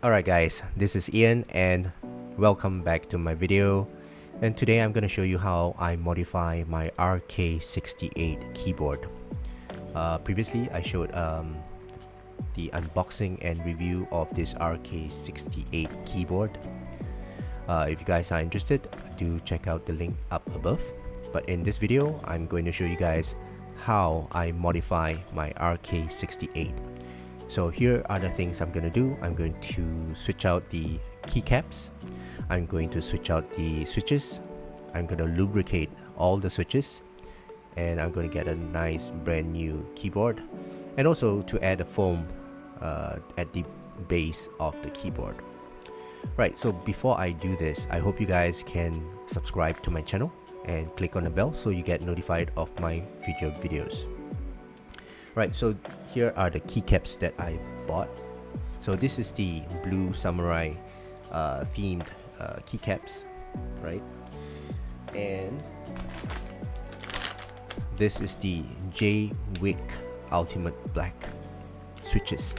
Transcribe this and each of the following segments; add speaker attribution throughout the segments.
Speaker 1: Alright guys, this is Ian and welcome back to my video, and today I'm going to show you how I modify my RK68 keyboard. Previously I showed the unboxing and review of this RK68 keyboard. If you guys are interested, do check out the link up above. But in this video, I'm going to show you guys how I modify my RK68. So here are the things I'm going to do. I'm going to switch out the keycaps. I'm going to switch out the switches. I'm going to lubricate all the switches. And I'm going to get a nice brand new keyboard. And also to add a foam at the base of the keyboard. Right, so before I do this, I hope you guys can subscribe to my channel and click on the bell so you get notified of my future videos. Right, so here are the keycaps that I bought. So this is the Blue Samurai themed keycaps, right? And this is the JWICK Ultimate Black switches.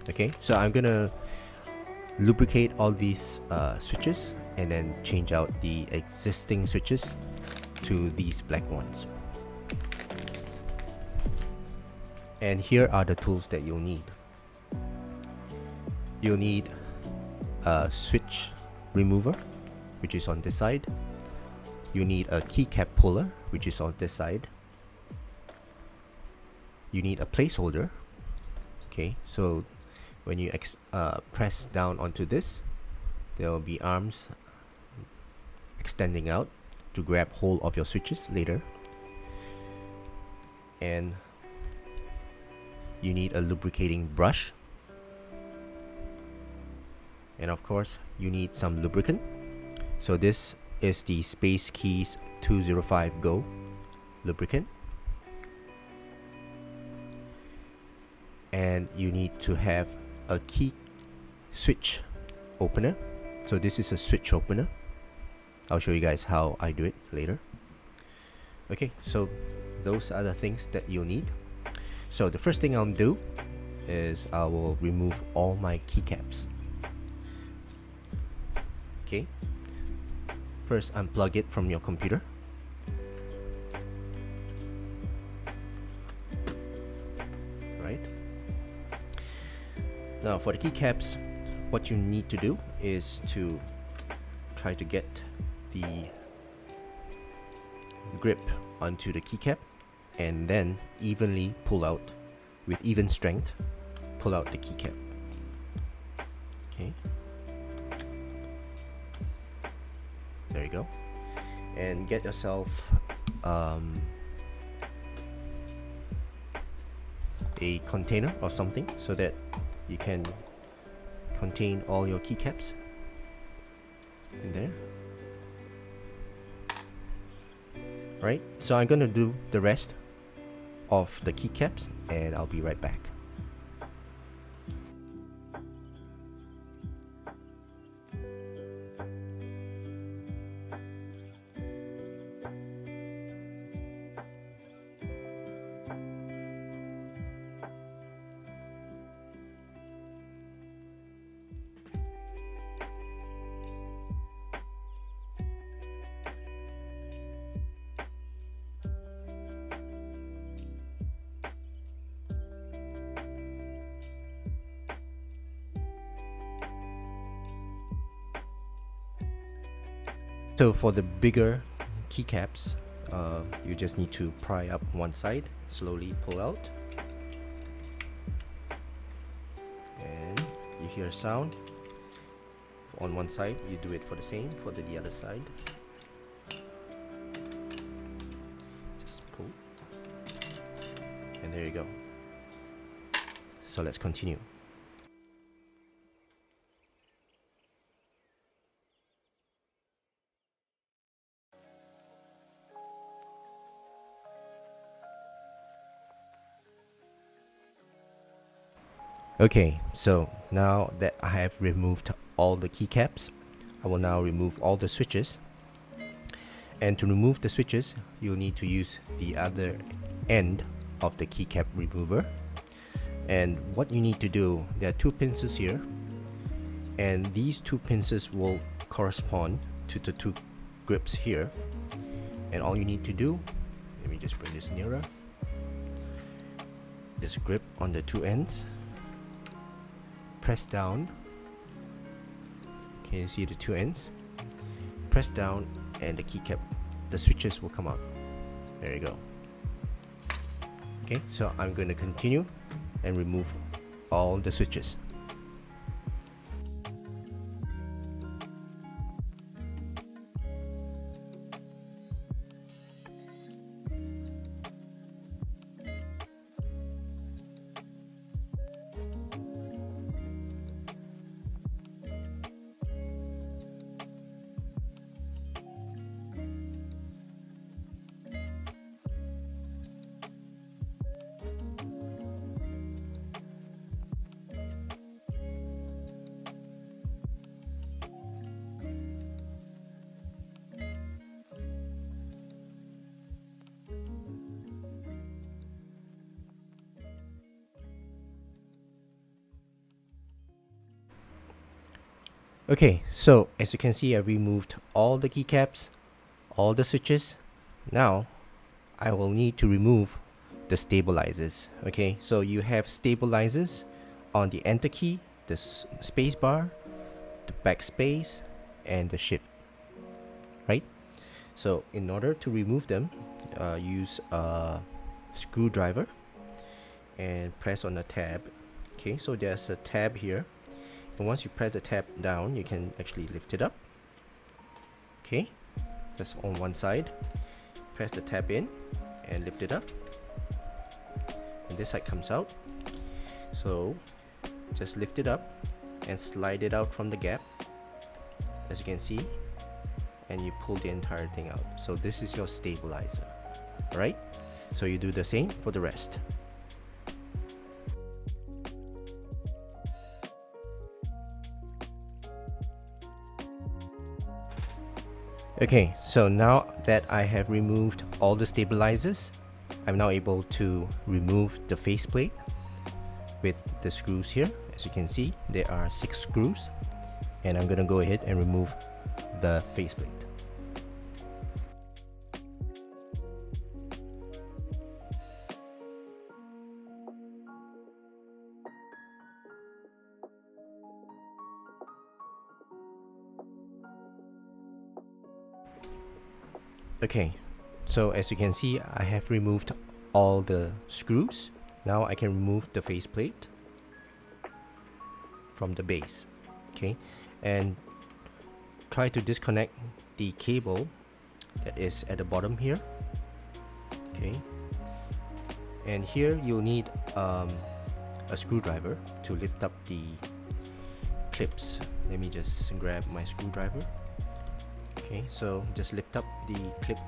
Speaker 1: Okay, so I'm gonna lubricate all these switches and then change out the existing switches to these black ones. And here are the tools that you'll need. You'll need a switch remover, which is on this side. You need a keycap puller, which is on this side. You need a placeholder. Okay, so when you press down onto this, there will be arms extending out to grab hold of your switches later. And you need a lubricating brush. And of course, you need some lubricant. So this is the Space Keys 205 Go lubricant. And you need to have a key switch opener. So this is a switch opener. I'll show you guys how I do it later. Okay, so those are the things that you'll need. So the first thing I'll do is I will remove all my keycaps. Okay, first unplug it from your computer. Right. Now for the keycaps, what you need to do is to try to get the grip onto the keycap and then evenly pull out, with even strength, pull out the keycap. Okay. There you go. And get yourself a container or something so that you can contain all your keycaps in there. Right, so I'm gonna do the rest of the keycaps and I'll be right back. So for the bigger keycaps, you just need to pry up one side, slowly pull out, and you hear a sound. On one side, you do it for the same for the other side. Just pull, and there you go. So let's continue. Okay, so now that I have removed all the keycaps, I will now remove all the switches. And to remove the switches, you'll need to use the other end of the keycap remover. And what you need to do, there are two pincers here. and these two pincers will correspond to the two grips here. And all you need to do, let me just bring this nearer, just grip on the two ends, press down. Can you see the two ends? Press down and the keycap, the switches will come out. There you go. Okay, so I'm going to continue and remove all the switches. Okay, so as you can see, I removed all the keycaps, all the switches. Now I will need to remove the stabilizers. Okay, so you have stabilizers on the enter key, the space bar, the backspace, and the shift, right? So in order to remove them, use a screwdriver and press on the tab. Okay, so there's a tab here, and once you press the tab down, you can actually lift it up. Okay, that's on one side. Press the tab in and lift it up, and this side comes out. So just lift it up and slide it out from the gap, as you can see, and you pull the entire thing out. So this is your stabilizer. Alright, so you do the same for the rest. Okay, so now that I have removed all the stabilizers, I'm now able to remove the faceplate with the screws here. As you can see, there are 6 screws, and I'm gonna go ahead and remove the faceplate. Okay, so as you can see, I have removed all the screws. Now I can remove the faceplate from the base. Okay, and try to disconnect the cable that is at the bottom here. Okay, and here you'll need a screwdriver to lift up the clips. Let me just grab my screwdriver. Okay, so just lift up the clip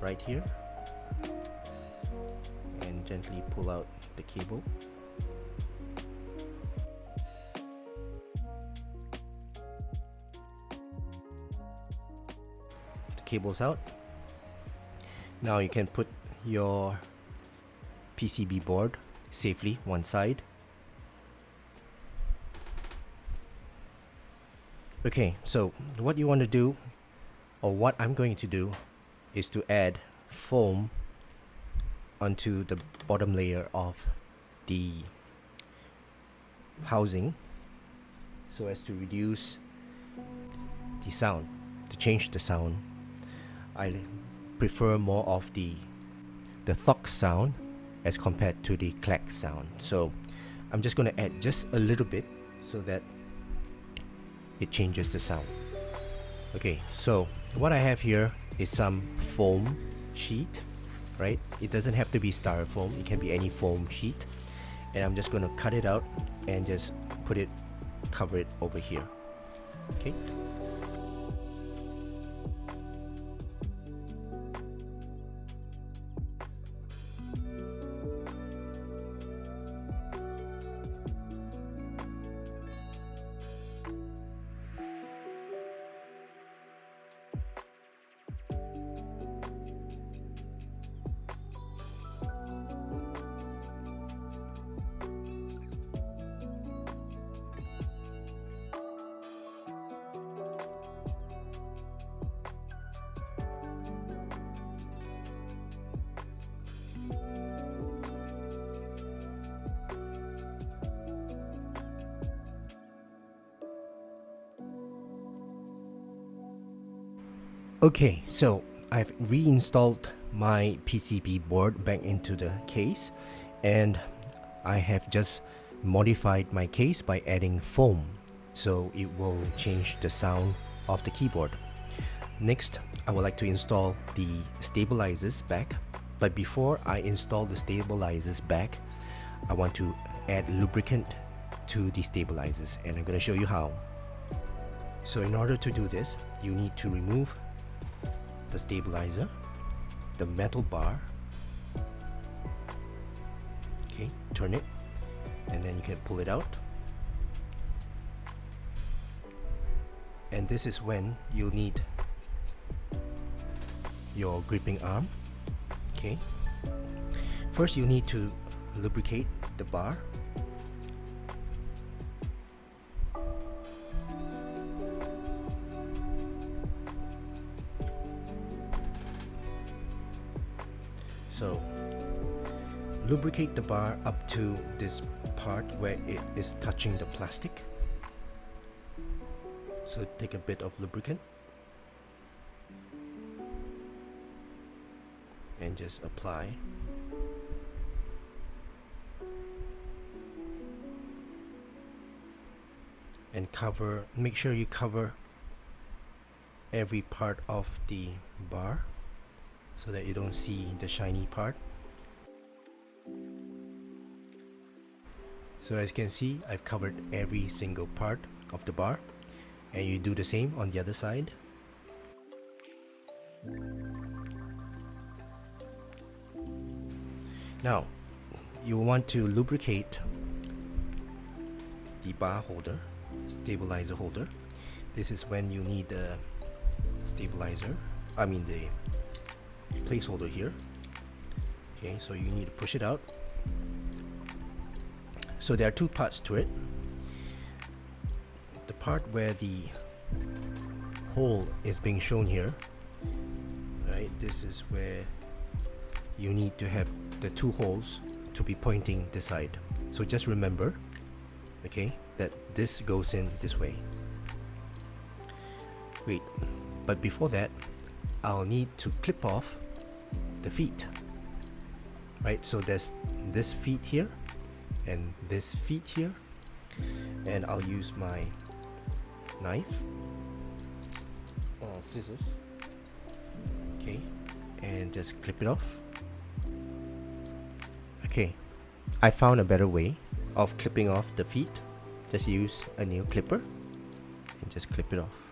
Speaker 1: right here and gently pull out the cable. The cable's out. Now you can put your PCB board safely one side. Okay, so what you want to do, or what I'm going to do, is to add foam onto the bottom layer of the housing so as to reduce the sound, to change the sound. I prefer more of the thunk sound as compared to the clack sound. So I'm just going to add just a little bit so that it changes the sound. Okay, so what I have here is some foam sheet, right? It doesn't have to be styrofoam, it can be any foam sheet, and I'm just going to cut it out and just put it, cover it over here. Okay, Okay, so I've reinstalled my PCB board back into the case, and I have just modified my case by adding foam, so it will change the sound of the keyboard. Next, I would like to install the stabilizers back, but before I install the stabilizers back, I want to add lubricant to the stabilizers, and I'm going to show you how. So in order to do this, you need to remove the stabilizer, the metal bar, okay, turn it, and then you can pull it out. And this is when you'll need your gripping arm. Okay, first you need to lubricate the bar. So lubricate the bar up to this part where it is touching the plastic. So take a bit of lubricant and just apply. And cover, make sure you cover every part of the bar so that you don't see the shiny part. So as you can see, I've covered every single part of the bar, and you do the same on the other side. Now you want to lubricate the bar holder, stabilizer holder. This is when you need the stabilizer, the placeholder here. Okay, so you need to push it out. So there are two parts to it. The part where the hole is being shown here, right? This is where you need to have the two holes to be pointing this side. So just remember, okay, that this goes in this way. Wait, but before that, I'll need to clip off the feet, right? So there's this feet here and this feet here, and I'll use my knife or scissors, okay, and just clip it off. Okay, I found a better way of clipping off the feet. Just use a nail clipper and just clip it off,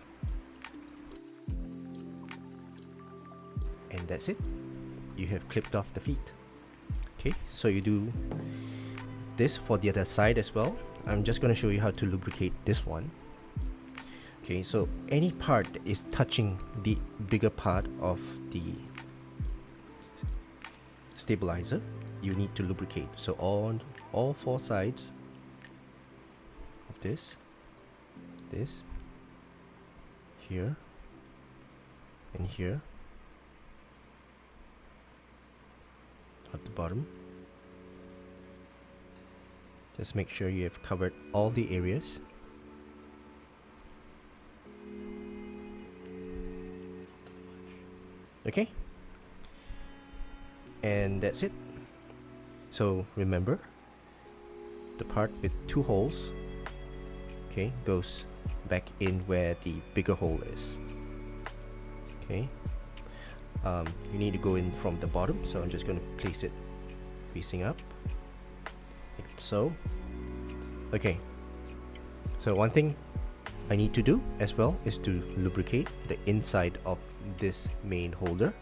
Speaker 1: and that's it. You have clipped off the feet. Okay, so you do this for the other side as well. I'm just going to show you how to lubricate this one. Okay, so any part that is touching the bigger part of the stabilizer, you need to lubricate. So on all four sides of this, here, and here, at the bottom. Just make sure you have covered all the areas. Okay, and that's it. So remember, the part with two holes, okay, goes back in where the bigger hole is. Okay, you need to go in from the bottom, so I'm just going to place it facing up, like so. Okay, so one thing I need to do as well is to lubricate the inside of this main holder.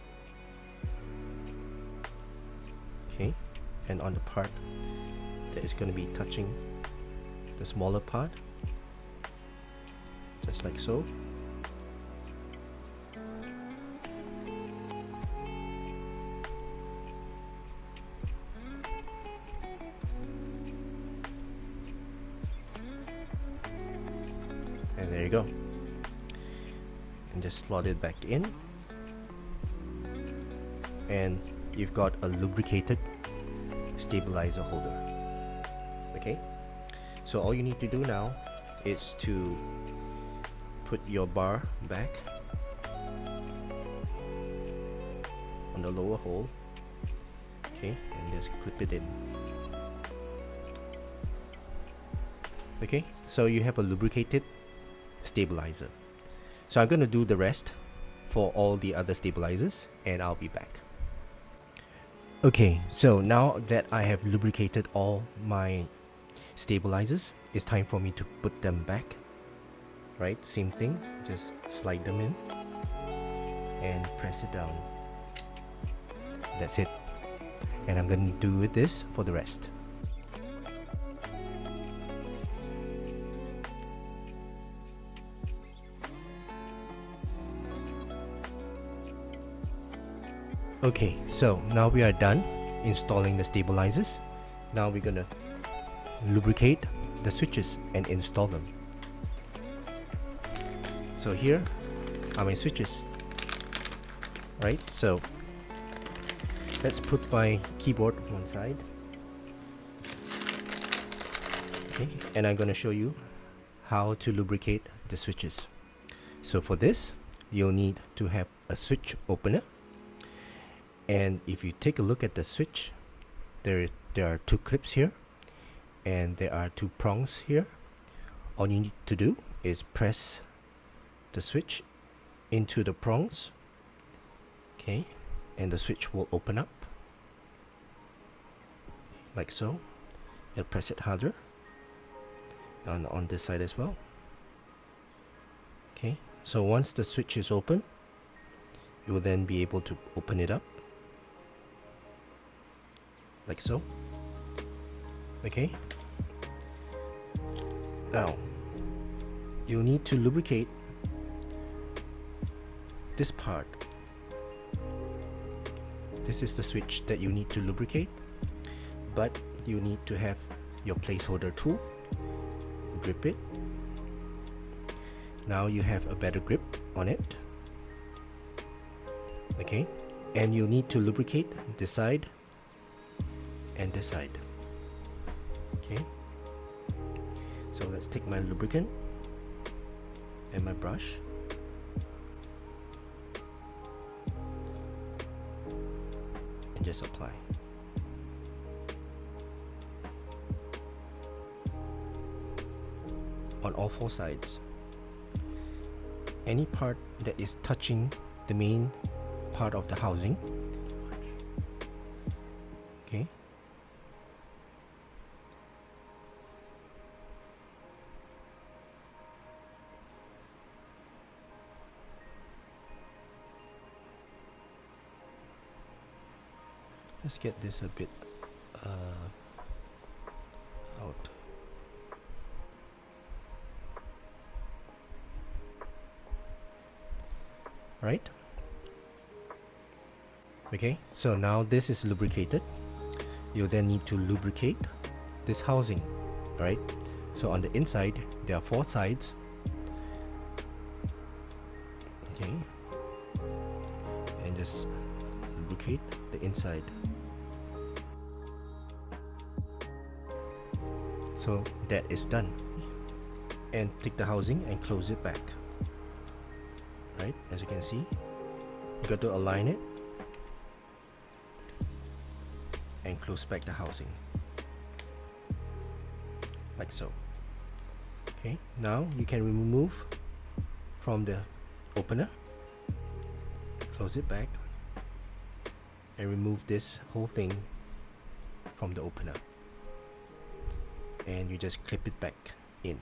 Speaker 1: Okay, and on the part that is going to be touching the smaller part, just like so. And there you go. And just slot it back in, and you've got a lubricated stabilizer holder. Okay, so all you need to do now is to put your bar back on the lower hole. Okay, and just clip it in. Okay, so you have a lubricated stabilizer. So I'm going to do the rest for all the other stabilizers, and I'll be back. Okay, so now that I have lubricated all my stabilizers, it's time for me to put them back. Right, same thing, just slide them in and press it down. That's it. And I'm going to do this for the rest. Okay, so now we are done installing the stabilizers. Now we're gonna lubricate the switches and install them. So here are my switches. Right, so let's put my keyboard on one side. Okay, and I'm gonna show you how to lubricate the switches. So for this, you'll need to have a switch opener. And if you take a look at the switch, there are two clips here and there are two prongs here. All you need to do is press the switch into the prongs, okay, and the switch will open up like so. You'll press it harder and on this side as well. Okay, so once the switch is open, you will then be able to open it up like so. Okay, now you'll need to lubricate this part. This is the switch that you need to lubricate, but you need to have your placeholder tool, grip it. Now you have a better grip on it. Okay, and you need to lubricate this side and this side. Okay, so let's take my lubricant and my brush and just apply. On all four sides. Any part that is touching the main part of the housing. Okay. Let's get this a bit out. Right? Okay, so now this is lubricated. You then need to lubricate this housing, right? So on the inside, there are four sides. Okay, and just lubricate the inside. So that is done. And take the housing and close it back. Right, as you can see, you got to align it and close back the housing like so. Okay, now you can remove from the opener, close it back, and remove this whole thing from the opener, and you just clip it back in.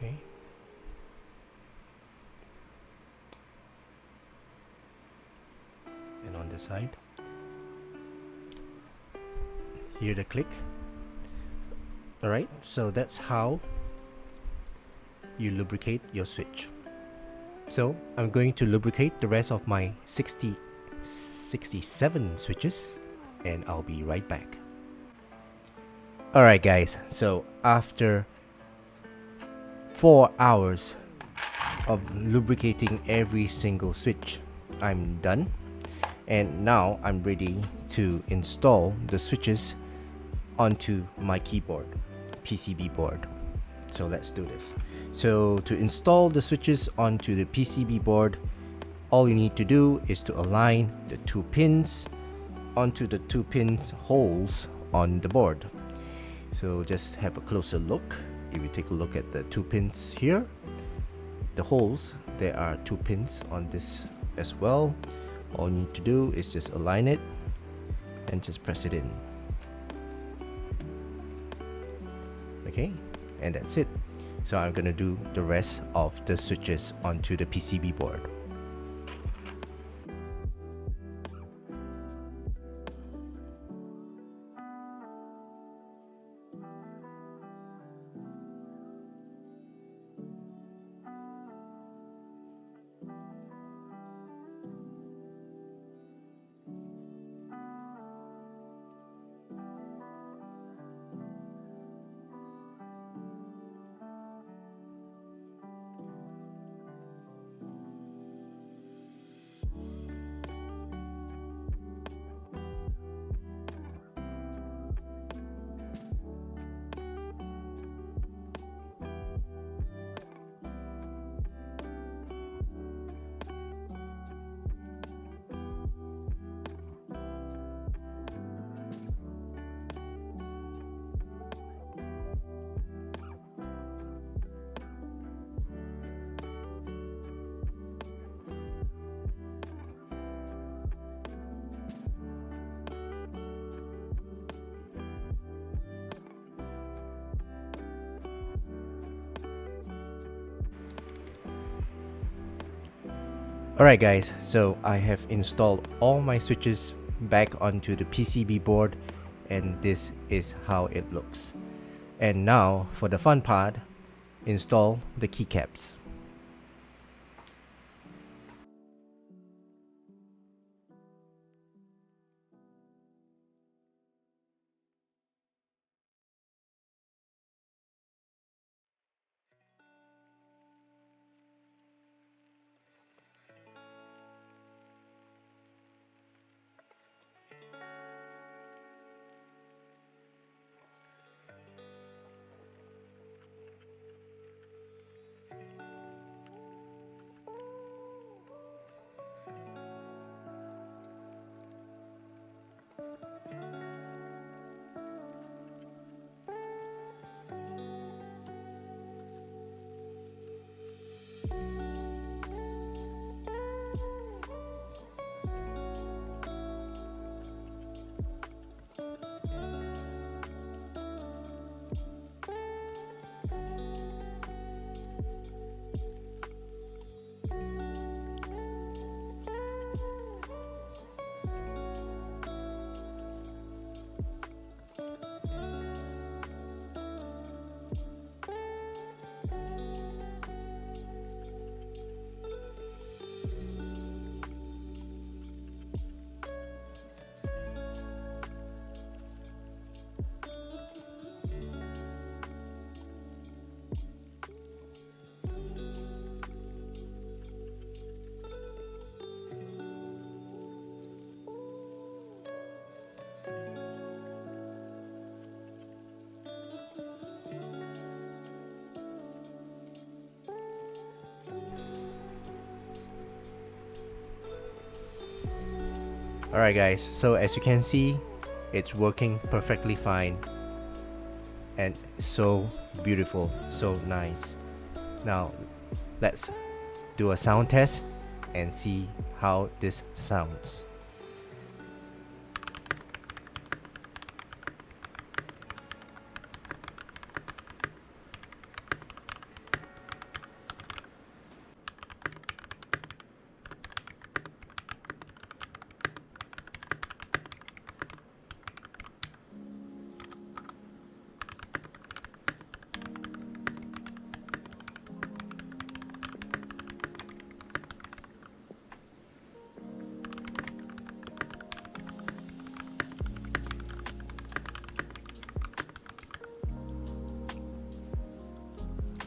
Speaker 1: Okay. And on the side, hear the click. Alright, so that's how you lubricate your switch. So I'm going to lubricate the rest of my 67 switches, and I'll be right back. Alright guys, so after 4 hours of lubricating every single switch, I'm done, and now I'm ready to install the switches onto my keyboard, PCB board. So let's do this. So to install the switches onto the PCB board, all you need to do is to align the 2 pins onto the 2 pins holes on the board. So just have a closer look. If you take a look at the 2 pins here, the holes, there are 2 pins on this as well. All you need to do is just align it and just press it in. Okay, and that's it. So I'm gonna do the rest of the switches onto the PCB board. Alright guys, so I have installed all my switches back onto the PCB board, and this is how it looks. And now for the fun part, install the keycaps. Alright guys, so as you can see, it's working perfectly fine and so beautiful, so nice. Now let's do a sound test and see how this sounds.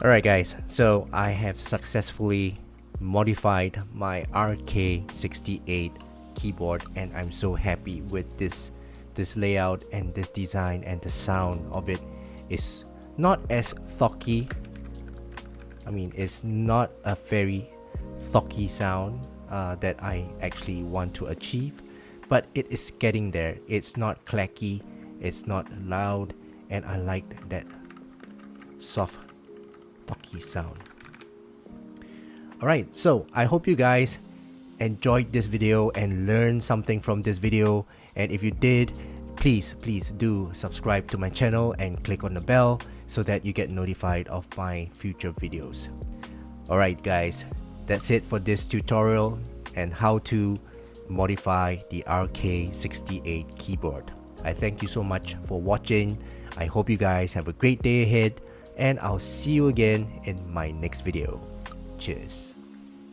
Speaker 1: Alright guys, so I have successfully modified my RK68 keyboard, and I'm so happy with this layout and this design, and the sound of it is not as thocky. I mean, it's not a very thocky sound that I actually want to achieve, but it is getting there. It's not clacky, it's not loud, and I like that soft thocky sound. Alright, so I hope you guys enjoyed this video and learned something from this video, and if you did, please do subscribe to my channel and click on the bell so that you get notified of my future videos. Alright guys, that's it for this tutorial and how to modify the RK68 keyboard. I thank you so much for watching. I hope you guys have a great day ahead, and I'll see you again in my next video. Cheers.